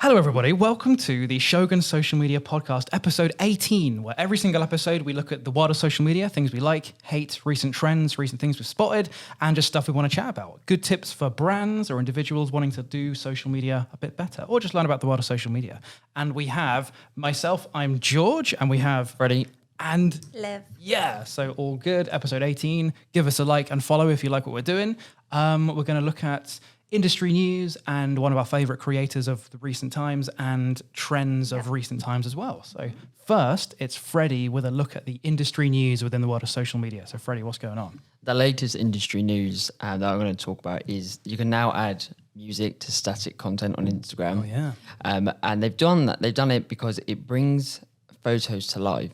Hello, everybody. Welcome to the Shogun Social Media Podcast, episode 18, where every single episode we look at the world of social media, things we like, hate, recent trends, recent things we've spotted, and just stuff we want to chat about. Good tips for brands or individuals wanting to do social media a bit better, or just learn about the world of social media. And we have myself, I'm George, and we have Freddie. And Liv. Yeah, so all good. Episode 18. Give us a like and follow if you like what we're doing. We're going to look at industry news and one of our favorite creators of the recent times and trends of recent times as well. So first, it's Freddie with a look at the industry news within the world of social media. So Freddie, what's going on? The latest industry news that I'm going to talk about is you can now add music to static content on Instagram. Oh, yeah. And they've done that. They've done it because it brings photos to life,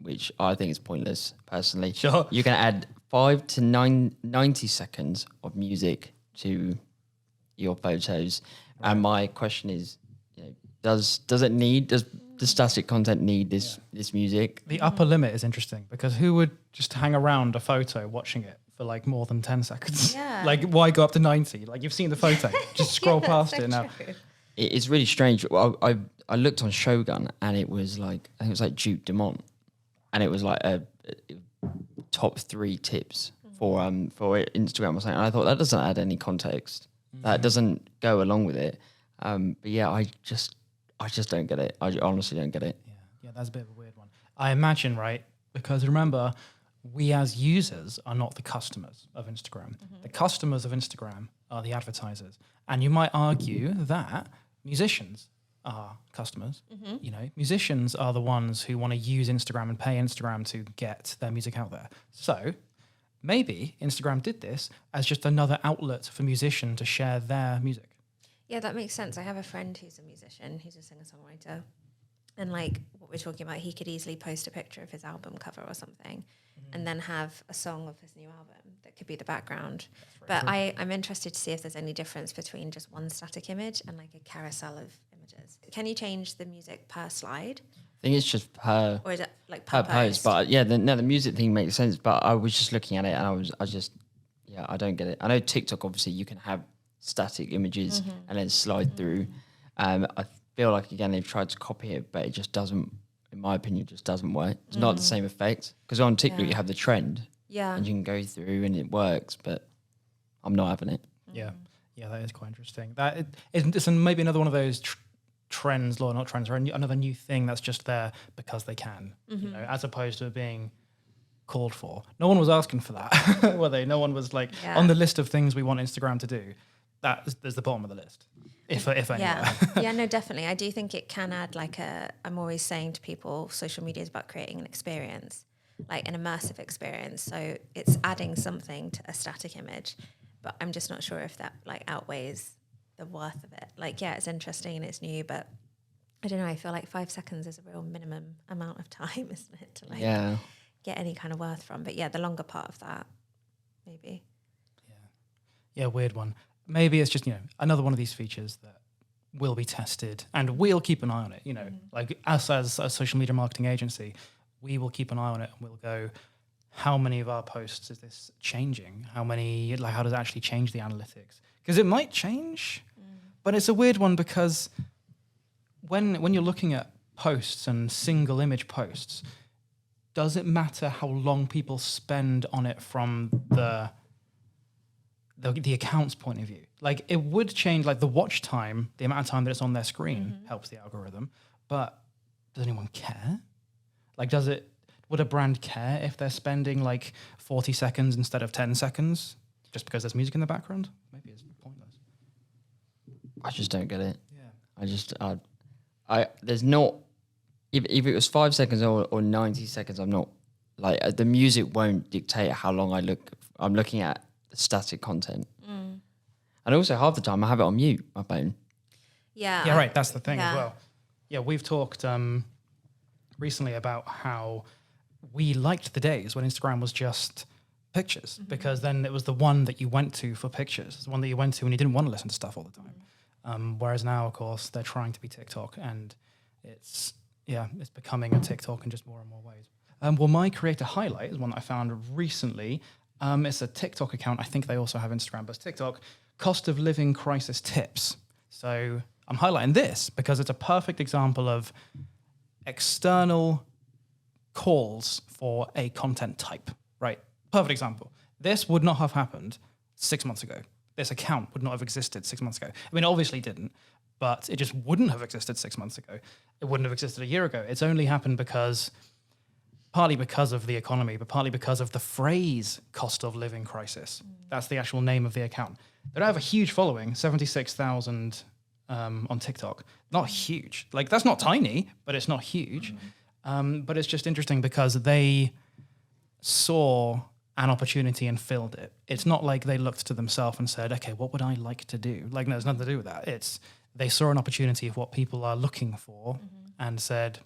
which I think is pointless, personally. Sure. You can add 5 to 90 seconds of music to your photos. Right. And my question is, does the static content need this music? The upper limit is interesting because who would just hang around a photo watching it for like more than 10 seconds? Yeah. Like, why go up to 90? Like, you've seen the photo. Just scroll past it now. It's really strange. Well, I looked on Shogun and it was like, I think it was like Duke Dumont. And it was like a top 3 tips for Instagram or something. And I thought that doesn't add any context. That doesn't go along with it. But yeah, I just don't get it. I honestly don't get it. Yeah, that's a bit of a weird one. I imagine, right? Because remember, we as users are not the customers of Instagram. The customers of Instagram are the advertisers. And you might argue that musicians are customers. Musicians are the ones who want to use Instagram and pay Instagram to get their music out there. So maybe Instagram did this as just another outlet for musicians to share their music. Yeah, that makes sense. I have a friend who's a musician, who's a singer-songwriter. And like what we're talking about, he could easily post a picture of his album cover or something and then have a song of his new album that could be the background. But I'm interested to see if there's any difference between just one static image and like a carousel of images. Can you change the music per slide? I think it's just per... Or is it like per post? But yeah, the music thing makes sense. But I was just looking at it and I don't get it. I know TikTok, obviously, you can have static images and then slide through. I feel like, again, they've tried to copy it, but it just doesn't, in my opinion, just doesn't work. It's not the same effect. Because on TikTok, you have the trend. Yeah. And you can go through and it works, but I'm not having it. Yeah, that is quite interesting. It's maybe another one of those trends, or not trends, or another new thing that's just there because they can, as opposed to being called for. No one was asking for that, were they? No one was like, on the list of things we want Instagram to do, there's the bottom of the list, if anywhere. Yeah, no, definitely. I do think it can add I'm always saying to people, social media is about creating an experience, like an immersive experience. So it's adding something to a static image, but I'm just not sure if that like outweighs the worth of it. Like, yeah, it's interesting and it's new, but I don't know. I feel like 5 seconds is a real minimum amount of time, isn't it, to get any kind of worth from. But yeah, the longer part of that, maybe. Yeah, weird one. Maybe it's just, another one of these features that will be tested and we'll keep an eye on it. Like us as a social media marketing agency, we will keep an eye on it and we'll go, how many of our posts is this changing? How does it actually change the analytics? Because it might change, but it's a weird one because when you're looking at posts and single image posts, does it matter how long people spend on it from the account's point of view? Like, it would change, like the watch time, the amount of time that it's on their screen helps the algorithm, but does anyone care? Like, would a brand care if they're spending like 40 seconds instead of 10 seconds just because there's music in the background? Maybe it's pointless. I just don't get it. Yeah. There's not, if it was 5 seconds or 90 seconds, I'm not, like, the music won't dictate how long I'm looking at the static content. And also half the time I have it on mute, my phone. Yeah. Yeah, right. That's the thing as well. Yeah, we've talked recently about how we liked the days when Instagram was just pictures because then it was the one that you went to for pictures. It's the one that you went to when you didn't want to listen to stuff all the time. Whereas now, of course, they're trying to be TikTok and it's becoming a TikTok in just more and more ways. Well, my creator highlight is one that I found recently. It's a TikTok account. I think they also have Instagram, but it's TikTok. Cost of living crisis tips. So I'm highlighting this because it's a perfect example of external calls for a content type, right? Perfect example. This would not have happened 6 months ago. This account would not have existed 6 months ago. I mean, obviously it didn't, but it just wouldn't have existed 6 months ago. It wouldn't have existed a year ago. It's only happened partly because of the economy, but partly because of the phrase cost of living crisis. That's the actual name of the account. They don't have a huge following, 76,000 on TikTok. Not huge. Like, that's not tiny, but it's not huge. But it's just interesting because they saw an opportunity and filled it. It's not like they looked to themselves and said, okay, what would I like to do? Like, no, there's nothing to do with that. It's they saw an opportunity of what people are looking for and said,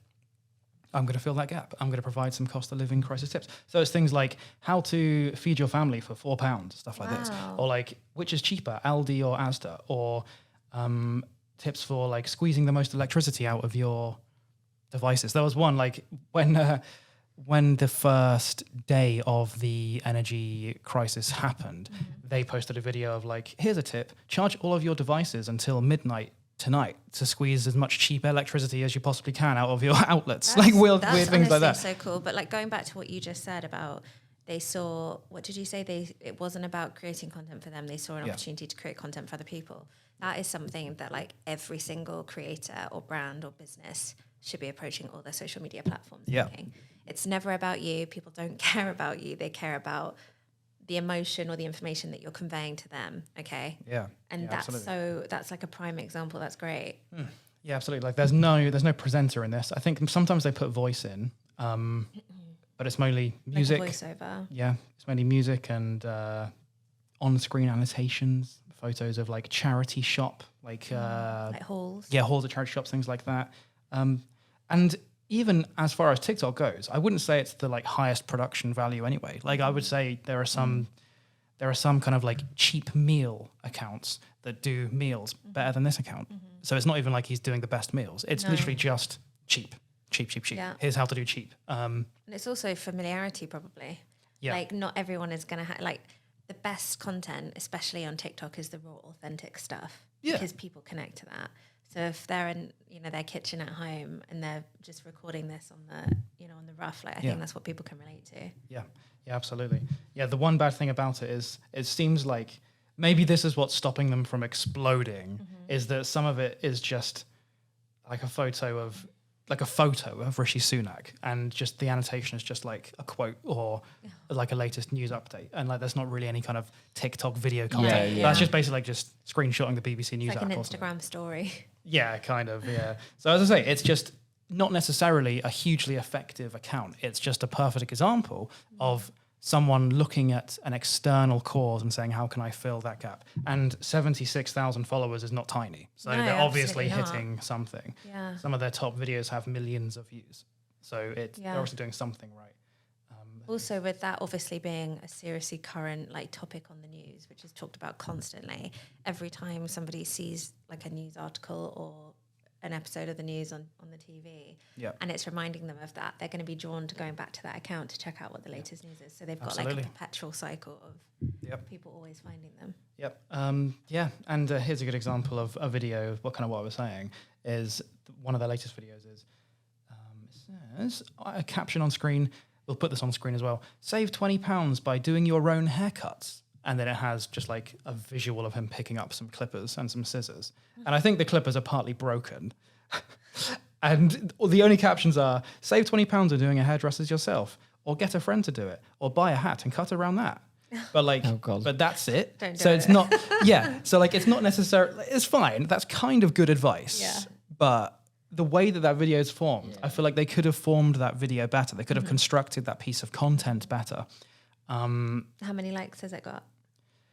I'm going to fill that gap. I'm going to provide some cost of living crisis tips. So it's things like how to feed your family for £4, stuff like this. Or like, which is cheaper, Aldi or Asda? Or tips for like squeezing the most electricity out of your devices. There was one like when the first day of the energy crisis happened, they posted a video of like, here's a tip, charge all of your devices until midnight tonight to squeeze as much cheap electricity as you possibly can out of your outlets. That's weird things like that. So cool. But like going back to what you just said about they saw, what did you say? It wasn't about creating content for them. They saw an opportunity to create content for other people. That is something that like every single creator or brand or business should be approaching all their social media platforms. Thinking. It's never about you. People don't care about you. They care about the emotion or the information that you're conveying to them. Okay. Yeah. And that's like a prime example. That's great. Yeah, absolutely. Like there's no presenter in this. I think sometimes they put voice in, but it's mainly music. Like a voiceover. Yeah, it's mainly music and on-screen annotations, photos of like charity shop, like halls. Yeah, halls at charity shops, things like that. And even as far as TikTok goes, I wouldn't say it's the like highest production value anyway. Like I would say there are some kind of like cheap meal accounts that do meals better than this account. So it's not even like he's doing the best meals. It's literally just cheap. Yeah. Here's how to do cheap. And it's also familiarity probably. Yeah. Like not everyone is going to have like the best content, especially on TikTok, is the raw, authentic stuff. Yeah. Because people connect to that. So if they're in, their kitchen at home and they're just recording this on the rough, like I think that's what people can relate to. Yeah, absolutely. Yeah, the one bad thing about it is it seems like maybe this is what's stopping them from exploding, is that some of it is just like a photo of Rishi Sunak, and just the annotation is just like a quote or like a latest news update, and like there's not really any kind of TikTok video content. That's just basically like just screenshotting the BBC News app. Like an Instagram story. Yeah, kind of, yeah. So as I say, it's just not necessarily a hugely effective account. It's just a perfect example of someone looking at an external cause and saying, how can I fill that gap? And 76,000 followers is not tiny. So they're obviously hitting something. Yeah. Some of their top videos have millions of views. So they're obviously doing something right. Also, with that obviously being a seriously current like topic on the news, which is talked about constantly, every time somebody sees like a news article or an episode of the news on the TV, and it's reminding them of that, they're going to be drawn to going back to that account to check out what the latest news is. So they've got like a perpetual cycle of people always finding them. And here's a good example of a video of what I was saying is one of their latest videos is it says a caption on screen. We'll put this on screen as well. Save £20 by doing your own haircuts. And then it has just like a visual of him picking up some clippers and some scissors. And I think the clippers are partly broken. And the only captions are, save £20 on doing a hairdresser's yourself, or get a friend to do it, or buy a hat and cut around that. But like, but that's it. It's not, so like, it's not necessarily, it's fine. That's kind of good advice. Yeah. But the way that video is formed, I feel like they could have formed that video better. They could have constructed that piece of content better. How many likes has it got?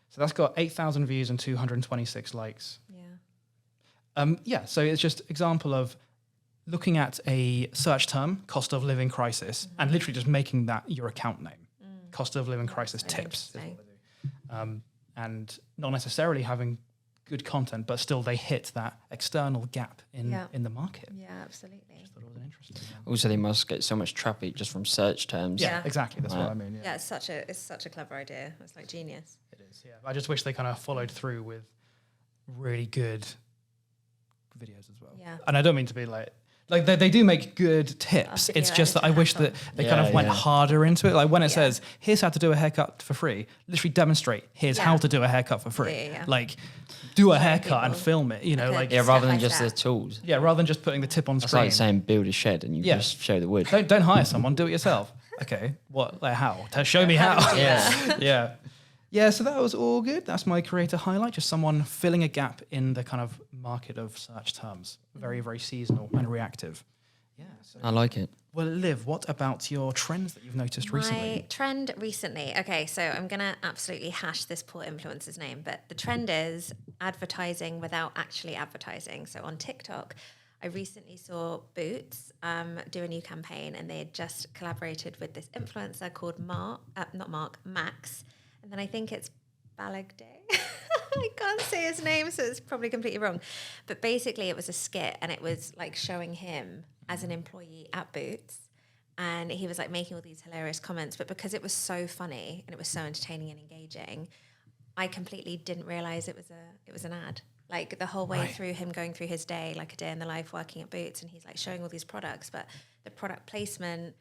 So that's got 8,000 views and 226 likes. So it's just example of looking at a search term, cost of living crisis, and literally just making that your account name. Cost of living crisis tips is what they do. And not necessarily having good content, but still they hit that external gap in the market. Yeah, absolutely. Just thought it was interesting. Also, they must get so much traffic just from search terms. Yeah, exactly. That's what I mean. Yeah, it's such a clever idea. It's like genius. It is. Yeah, I just wish they kind of followed through with really good videos as well. Yeah. And I don't mean to be like they do make good tips. Video It's just that I editing wish that hassle. they kind of went harder into it. Like when it Yeah. says, here's how to do a haircut for free, literally demonstrate, here's Yeah. how to do a haircut for free. Yeah. Like do a Show haircut and people. film it, you know, Okay. like, Yeah, rather than Step by just the step. tools. yeah, rather than just putting the tip on It's screen. like saying build a shed and you Yeah. just show the wood. Don't hire someone, do it yourself. Okay, what, like how? Show me How how. to do Yeah. Yeah. Yeah, so that was all good. That's my creator highlight, just someone filling a gap in the kind of market of search terms. Very, very seasonal and reactive. Yeah. So. I like it. Well, Liv, what about your trends that you've noticed My recently? trend recently. Okay, so I'm gonna absolutely hash this poor influencer's name, but the trend is advertising without actually advertising. So on TikTok, I recently saw Boots do a new campaign, and they had just collaborated with this influencer called Max, and then I think it's Balagde. I can't say his name, so it's probably completely wrong. But basically, it was a skit, and it was like showing him as an employee at Boots, and he was like making all these hilarious comments. But because it was so funny and it was so entertaining and engaging, I completely didn't realize it was an ad. Like the whole way Right. through, him going through his day, like a day in the life working at Boots, and he's like showing all these products, but the product placement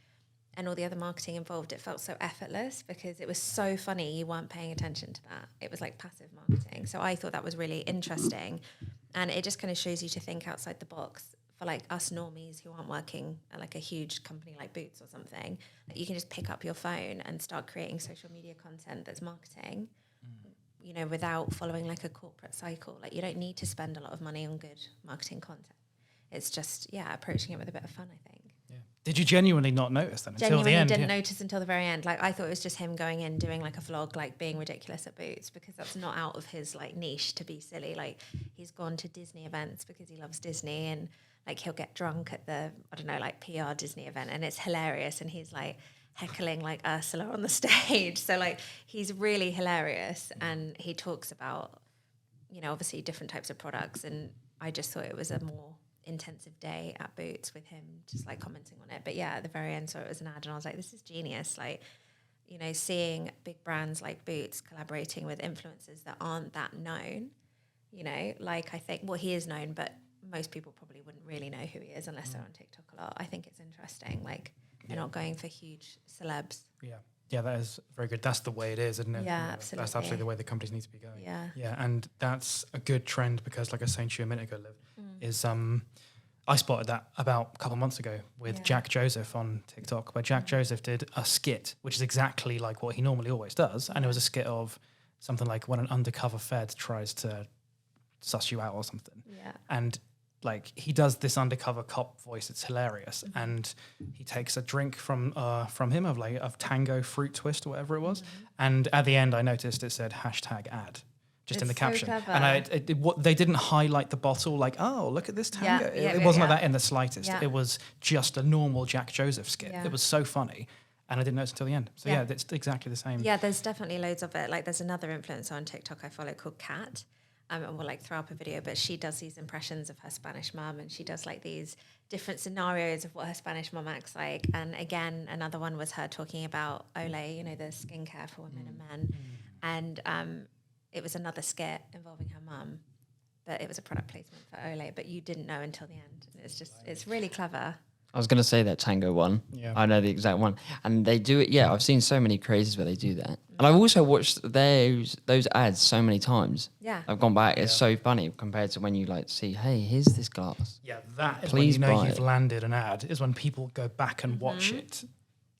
and all the other marketing involved, it felt so effortless because it was so funny. You weren't paying attention to that. It was like passive marketing. So I thought that was really interesting. And it just kind of shows you to think outside the box for like us normies who aren't working at like a huge company like Boots or something. Like you can just pick up your phone and start creating social media content that's marketing, you know, without following like a corporate cycle. Like you don't need to spend a lot of money on good marketing content. It's just, approaching it with a bit of fun, I think. Yeah. Did you genuinely not notice then until Genuinely the end? didn't notice until the very end. Like I thought it was just him going in doing like a vlog, like being ridiculous at Boots, because that's not out of his like niche to be silly. Like he's gone to Disney events because he loves Disney, and like he'll get drunk at the, I don't know, like PR Disney event, and it's hilarious, and he's like heckling like Ursula on the stage. So like he's really hilarious, and he talks about, you know, obviously different types of products, and I just thought it was a more intensive day at Boots with him just like commenting on it. But yeah, at the very end, so it was an ad, and I was like, this is genius. Like, you know, seeing big brands like Boots collaborating with influencers that aren't that known, you know, like I think, well, he is known, but most people probably wouldn't really know who he is unless they're on TikTok a lot. I think it's interesting. Like they're not going for huge celebs. Yeah. Yeah, that is very good. That's the way it is, isn't it? Yeah, You know, That's absolutely. absolutely the way the companies need to be going. Yeah. Yeah, and that's a good trend because, like I was saying to you a minute ago, Liv, is I spotted that about a couple of months ago with Yeah. Jack Joseph on TikTok, where Jack Joseph did a skit, which is exactly like what he normally always does. And it was a skit of something like when an undercover Fed tries to suss you out or something. Yeah. And like he does this undercover cop voice, it's hilarious. Mm-hmm. And he takes a drink from him of Tango Fruit Twist or whatever it was. Mm-hmm. And at the end, I noticed it said hashtag ad. Just in the It's so caption, clever. and what they didn't highlight the bottle like, oh, look at this tango. Yeah, It yeah, wasn't yeah. like that in the slightest. Yeah. It was just a normal Jack Joseph skit. Yeah. It was so funny, and I didn't notice until the end. So Yeah. yeah, it's exactly the same. Yeah, there's definitely loads of it. Like there's another influencer on TikTok I follow called Kat, and we'll like throw up a video, but she does these impressions of her Spanish mum, and she does like these different scenarios of what her Spanish mum acts like. And again, another one was her talking about Olay, you know, the skincare for women and men. And it was another skit involving her mum, but it was a product placement for Olay, but you didn't know until the end. And it's just, it's really clever. I was going to say that Tango one. Yeah. I know the exact one. And they do it. Yeah, I've seen so many crazes where they do that. And I've also watched those ads so many times. Yeah. I've gone back. It's so funny compared to when you like see, hey, here's this glass. Yeah, that is Please when you know buy you've it. landed an ad, is when people go back and watch it.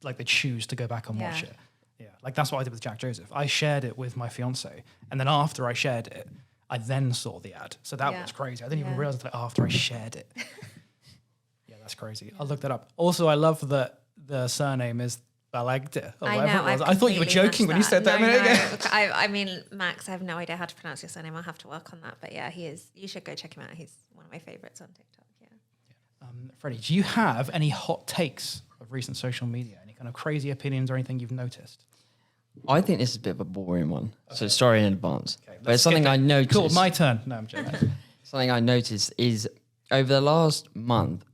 Like they choose to go back and watch Yeah. it. Yeah, like that's what I did with Jack Joseph. I shared it with my fiance, and then after I shared it, I then saw the ad. So that Yeah. was crazy. I didn't even Yeah. realize until after I shared it. Yeah, that's crazy. I'll look that up. Also, I love that the surname is Balagde or I whatever know. it was. I've I thought you were completely joking when you messed said that a minute ago. No. I mean, Max, I have no idea how to pronounce your surname. I'll have to work on that. But yeah, he is. You should go check him out. He's one of my favorites on TikTok. Yeah. Freddie, do you have any hot takes of recent social media? Any kind of crazy opinions or anything you've noticed? I think this is a bit of a boring one. So sorry in advance. Okay, but it's something I noticed. Cool, my turn. No, I'm joking. Something I noticed is over the last month,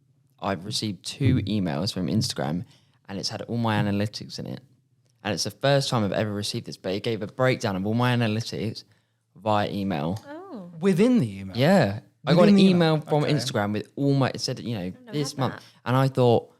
I've received 2 emails from Instagram, and it's had all my analytics in it. And it's the first time I've ever received this, but it gave a breakdown of all my analytics via email. Oh. Within the email? Yeah. I got an Within the email from Okay. Instagram with all my, it said, never this had month. that. And I thought,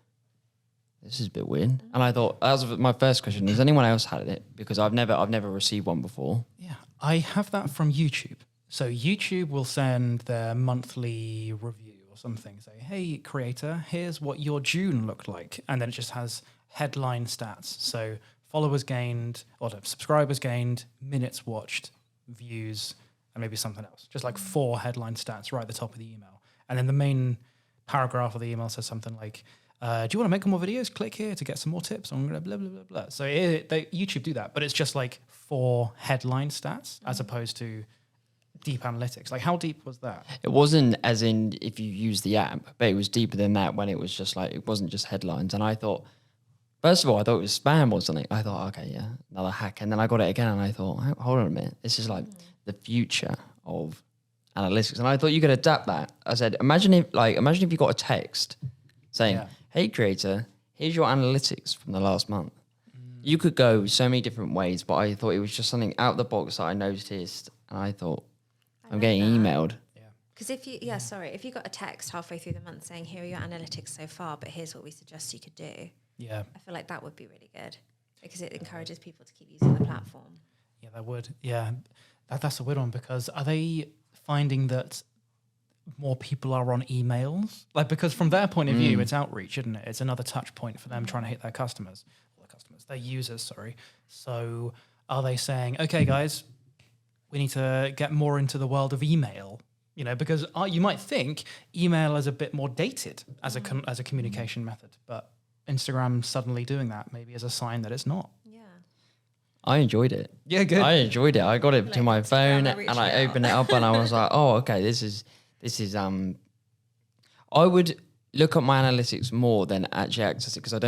this is a bit weird. And I thought, that was my first question. Has anyone else had it? Because I've never received one before. Yeah, I have that from YouTube. So YouTube will send their monthly review or something. Say, hey, creator, here's what your June looked like. And then it just has headline stats. So followers gained, or no, subscribers gained, minutes watched, views, and maybe something else. Just like 4 headline stats right at the top of the email. And then the main paragraph of the email says something like, do you want to make more videos? Click here to get some more tips on blah, blah, blah, blah. So YouTube do that, but it's just like 4 headline stats as opposed to deep analytics. Like, how deep was that? It wasn't as in if you use the app, but it was deeper than that when it was just like, it wasn't just headlines. And I thought, first of all, I thought it was spam or something. I thought, okay, yeah, another hack. And then I got it again and I thought, hold on a minute. This is like the future of analytics. And I thought you could adapt that. I said, imagine if you got a text saying, Yeah. hey, creator, here's your analytics from the last month. You could go so many different ways, but I thought it was just something out of the box that I noticed. And I thought, I'm getting emailed. Because if you got a text halfway through the month saying, here are your analytics so far, but here's what we suggest you could do. Yeah. I feel like that would be really good because it encourages people to keep using the platform. Yeah, that would. Yeah. That's a weird one because are they finding that more people are on emails? Like, because from their point of view, it's outreach, isn't it? It's another touch point for them trying to hit their their users, sorry. So are they saying, okay, guys, we need to get more into the world of email? You know, because you might think email is a bit more dated as a communication method, but Instagram suddenly doing that maybe is a sign that it's not. Yeah. I enjoyed it. Yeah, good. I enjoyed it. I got it to Like my Instagram, phone I and reached I out. opened it up and I was like, oh, okay, this is I would look at my analytics more than actually access it because I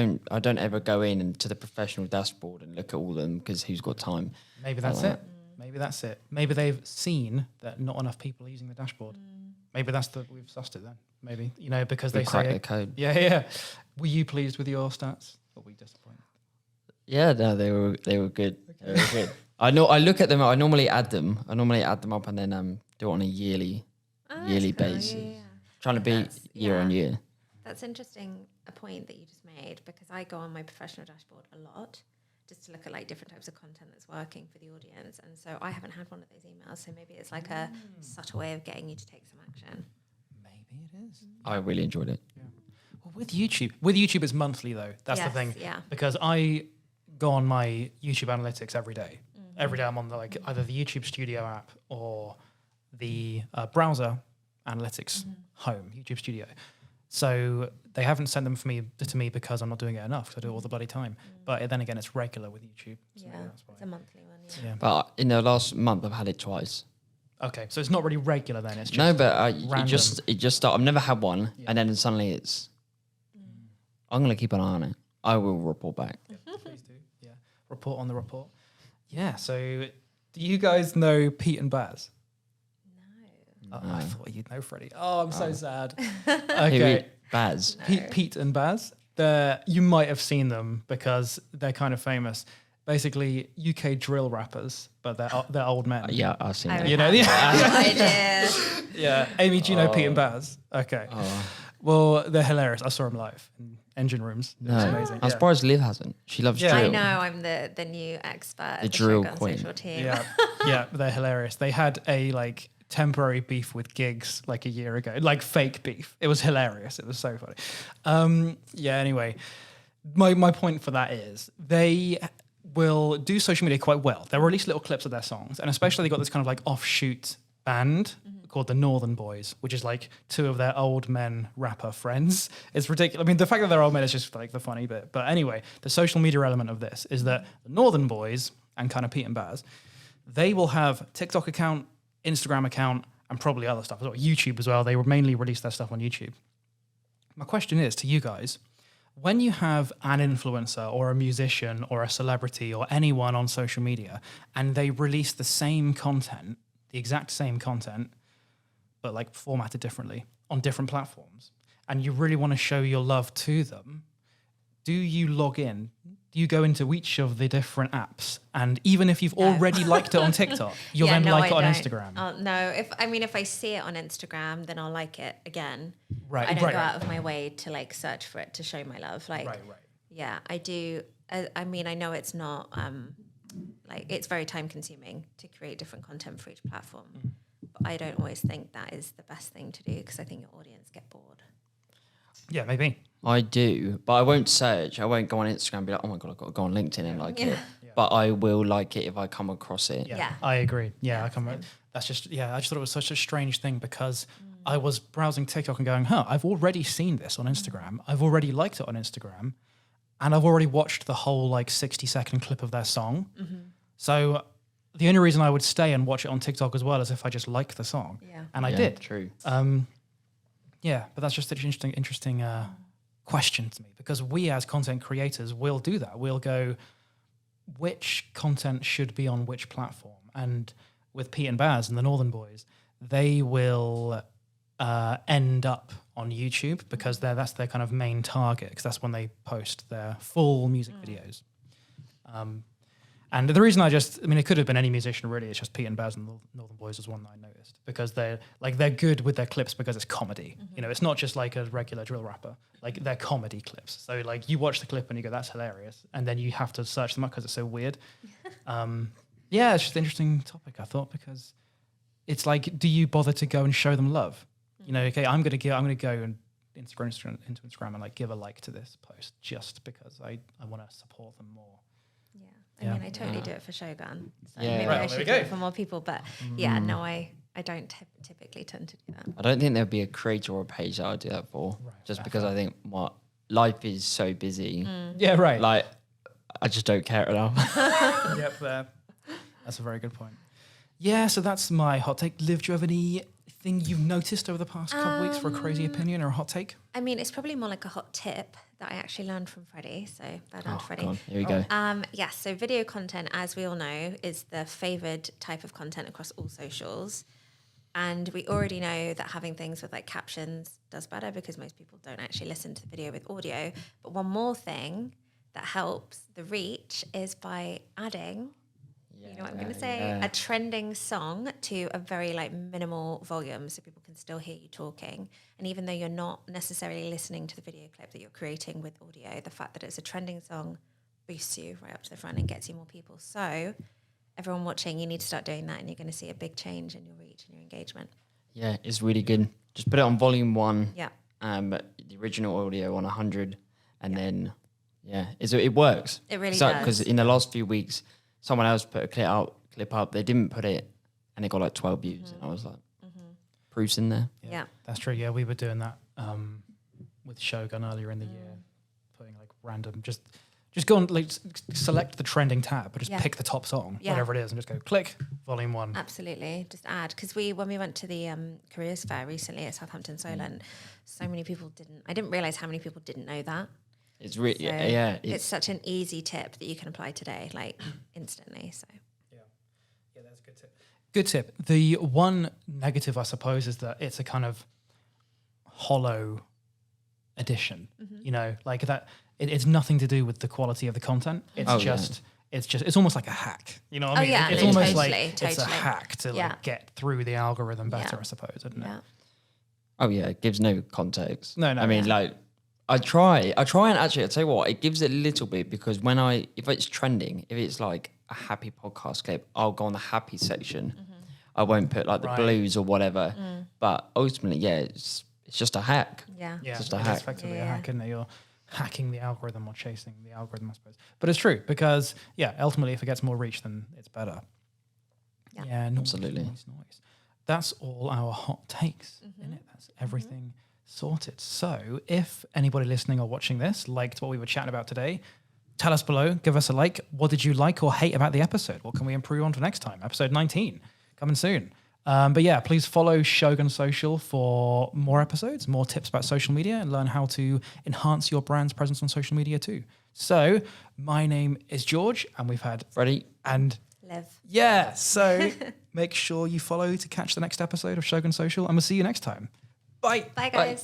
don't ever go in and to the professional dashboard and look at all of them because who's got time? Maybe that's it. Maybe that's it. Maybe they've seen that not enough people are using the dashboard. Maybe we've sussed it then. Maybe, because they Crack say, the code. yeah. Were you pleased with your stats or were you disappointed? Yeah, no, they were good. They were good. I look at them. I normally add them up and then do it on a yearly basis. Yeah. Trying to beat year on year. That's interesting, a point that you just made, because I go on my professional dashboard a lot just to look at like different types of content that's working for the audience. And so I haven't had one of those emails. So maybe it's like a subtle way of getting you to take some action. Maybe it is. I really enjoyed it. Well, with YouTube it's monthly though. That's the Yes, thing. yeah. Because I go on my YouTube analytics every day. Every day I'm on either the YouTube Studio app or the browser analytics home, YouTube Studio. So they haven't sent them to me because I'm not doing it enough because I do it all the bloody time. But then again, it's regular with YouTube. So maybe that's why. It's a monthly one. Yeah. But in the last month, I've had it twice. Okay, so it's not really regular then. It's just No, but random. it just started. I've never had one, and then suddenly it's. I'm gonna keep an eye on it. I will report back. Please do. Yeah. Report on the report. Yeah. So do you guys know Pete and Baz? Oh, I thought you'd know Freddie. Oh, I'm so sad. Okay. Baz. Pete and Baz. You might have seen them because they're kind of famous. Basically, UK drill rappers, but they're old men. Yeah, I've seen I that. would You know, have no idea. yeah. Amy, do you know Pete and Baz? Okay. Well, they're hilarious. I saw them live in engine rooms. It was No, amazing. I'm surprised Liv hasn't. She loves Yeah. drill. I know, I'm the new expert The at the drill Shogun queen. social team. Yeah, they're hilarious. They had a temporary beef with gigs like a year ago, like fake beef. It was hilarious. It was so funny. Anyway, my point for that is they will do social media quite well. They'll release little clips of their songs, and especially they got this kind of like offshoot band called the Northern Boys, which is like 2 of their old men rapper friends. It's ridiculous. I mean, the fact that they're old men is just like the funny bit. But anyway, the social media element of this is that the Northern Boys and kind of Pete and Baz, they will have TikTok account, Instagram account, and probably other stuff as well. YouTube as well. They would mainly release their stuff on YouTube. My question is to you guys, when you have an influencer or a musician or a celebrity or anyone on social media and they release the same content, the exact same content, but like formatted differently on different platforms, and you really want to show your love to them, do you log in do you go into each of the different apps, and even if you've already liked it on TikTok, you'll then like it on Instagram? No, if I see it on Instagram, then I'll like it again. Right, I don't right, go right. out of my way to like search for it to show my love. Like, Right. yeah, I do. I mean, I know it's not like it's very time consuming to create different content for each platform, but I don't always think that is the best thing to do because I think your audience get bored. Yeah, maybe. I do, but I won't search. I won't go on Instagram and be like, oh my God, I've got to go on LinkedIn and like it. But I will like it if I come across it. Yeah. I agree. Yeah, that's just, I just thought it was such a strange thing because I was browsing TikTok and going, I've already seen this on Instagram. I've already liked it on Instagram. And I've already watched the whole like 60-second clip of their song. So the only reason I would stay and watch it on TikTok as well is if I just liked the song. Yeah. And I did. True. Yeah, but that's just an interesting question to me because we as content creators will do that. We'll go, which content should be on which platform? And with Pete and Baz and the Northern Boys, they will end up on YouTube because that's their kind of main target because that's when they post their full music videos. And the reason it could have been any musician really. It's just Pete and Baz and the Northern Boys was one that I noticed because they're good with their clips because it's comedy. You know, it's not just like a regular drill rapper. Like they're comedy clips. So like you watch the clip and you go, that's hilarious, and then you have to search them up because it's so weird. Yeah, it's just an interesting topic I thought because it's like, do you bother to go and show them love? You know, okay, I'm gonna go and into Instagram and like give a like to this post just because I want to support them more. I mean, I totally do it for Shogun. So Yeah. maybe Right, I well, should do there we it go. for more people. But no, I don't typically tend to do that. I don't think there'll be a creator or a page that I'll do that for. Right, Just fair, because I think my life is so busy. Yeah, right. Like, I just don't care enough. Yep, that's a very good point. Yeah, so that's my hot take. Liv, do you have anything you've noticed over the past couple of weeks for a crazy opinion or a hot take? I mean, it's probably more like a hot tip that I actually learned from Freddie. So well done, Freddie. God, here we go. Yes, so video content, as we all know, is the favoured type of content across all socials. And we already know that having things with like captions does better because most people don't actually listen to the video with audio. But one more thing that helps the reach is by adding, you know what I'm going to say, a trending song to a very like minimal volume so people can still hear you talking. And even though you're not necessarily listening to the video clip that you're creating with audio, the fact that it's a trending song boosts you right up to the front and gets you more people. So everyone watching, you need to start doing that and you're going to see a big change in your reach and your engagement. Yeah, it's really good. Just put it on volume 1. Yeah. The original audio on 100 and then, it works. It really does. does. Because in the last few weeks, someone else put a clip up. They didn't put it and it got like 12 views. And I was like, proof's in there. Yeah. That's true. Yeah, we were doing that with Shogun earlier in the year, putting like random, just go and like select the trending tab, but just pick the top song, whatever it is, and just go click volume 1. Absolutely, just add. Because when we went to the careers fair recently at Southampton Solent, so many people I didn't realise how many people didn't know that. It's really, So it's such an easy tip that you can apply today, like instantly. So Yeah, that's a good tip. Good tip. The one negative, I suppose, is that it's a kind of hollow edition. You know, like that. It's nothing to do with the quality of the content. It's it's almost like a hack. You know what I mean? It's almost like it's a hack to like get through the algorithm better, I suppose, isn't it? Oh yeah, it gives no context. No. I mean, like, I try and actually, I tell you what, it gives it a little bit because if it's trending, if it's like a happy podcast clip, I'll go on the happy section. I won't put like the blues or whatever. But ultimately, it's just a hack. yeah. Yeah, Just a it is hack. effectively a hack, isn't it? You're hacking the algorithm or chasing the algorithm, I suppose. But it's true because, ultimately, if it gets more reach, then it's better. Yeah. Noise, Absolutely. Noise. That's all our hot takes, isn't it? That's everything sorted. So if anybody listening or watching this liked what we were chatting about today, tell us below, give us a like. What did you like or hate about the episode? What can we improve on for next time? Episode 19, coming soon. But please follow Shogun Social for more episodes, more tips about social media, and learn how to enhance your brand's presence on social media too. So my name is George, and we've had Freddie. And Live. so make sure you follow to catch the next episode of Shogun Social, and we'll see you next time. Bye. Bye, guys.